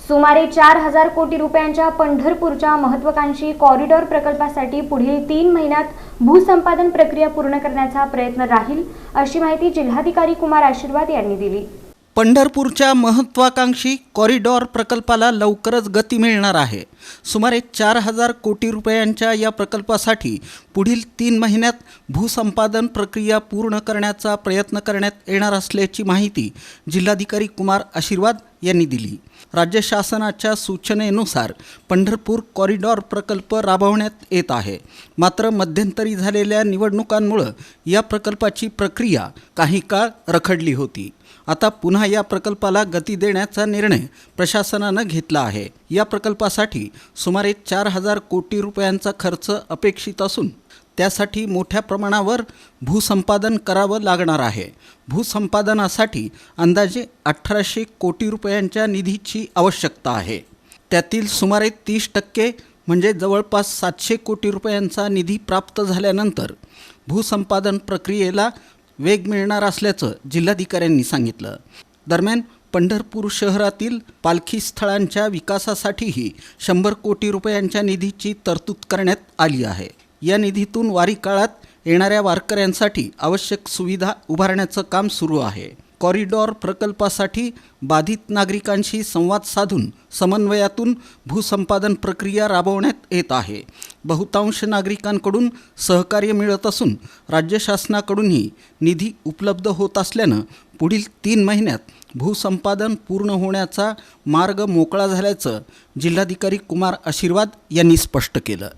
सुमारे 4,000 कोटी रुपयांच्या पंढरपूरच्या महत्त्वाकांक्षी कॉरिडॉर प्रकल्पासाठी पुढील 3 महिन्यात भूसंपादन प्रक्रिया पूर्ण करण्याचा प्रयत्न राहील, अशी माहिती जिल्हाधिकारी कुमार आशीर्वाद यांनी दिली। पंढरपूरच्या महत्त्वाकांक्षी कॉरिडॉर प्रकल्पाला लवकरच गती मिळणार आहे। सुमारे 4,000 कोटी रुपयांच्या या प्रकल्पासाठी पुढील 3 महिन्यात भूसंपादन प्रक्रिया पूर्ण करण्याचा प्रयत्न करण्यात येणार असल्याची माहिती जिल्हाधिकारी कुमार आशीर्वाद यांनी दिली। राज्य शासनाच्या सूचनेनुसार पंढरपूर कॉरिडॉर प्रकल्प राबवण्यात येत आहे। मात्र मध्यंतरी झालेल्या निवडणुकांमुळे या प्रकल्पाची प्रक्रिया काही काळ रखडली होती। आता पुन्हा या प्रकल्पाला गती देण्याचा निर्णय प्रशासनाने घेतला आहे। या प्रकल्पासाठी सुमारे 4,000 कोटी रुपयांचा खर्च अपेक्षित असून त्यासाठी मोठ्या प्रमाणावर भूसंपादन करावं लागणार आहे। भूसंपादनासाठी अंदाजे 1,800 कोटी रुपयांच्या निधीची आवश्यकता आहे। त्यातील सुमारे 30% म्हणजे जवळपास 700 कोटी रुपयांचा निधी प्राप्त झाल्यानंतर भूसंपादन प्रक्रियेला वेग मिळणार असल्याचं जिल्हाधिकाऱ्यांनी सांगितलं। दरम्यान पंढरपूर शहरातील पालखी स्थळांच्या विकासासाठीही 100 कोटी रुपयांच्या निधीची तरतूद करण्यात आली आहे। या निधीतून वारी काळात येणाऱ्या वारकऱ्यांसाठी आवश्यक सुविधा उभारण्याचं काम सुरू आहे। कॉरिडॉर प्रकल्पासाठी बाधित नागरिकांशी संवाद साधून समन्वयातून भूसंपादन प्रक्रिया राबवण्यात येत आहे। बहुतांश नागरिकांकडून सहकार्य मिळत असून राज्य शासनाकडूनही निधी उपलब्ध होत असल्यानं पुढील 3 महिन्यात भूसंपादन पूर्ण होण्याचा मार्ग मोकळा झाल्याचं जिल्हाधिकारी कुमार आशीर्वाद यांनी स्पष्ट केलं।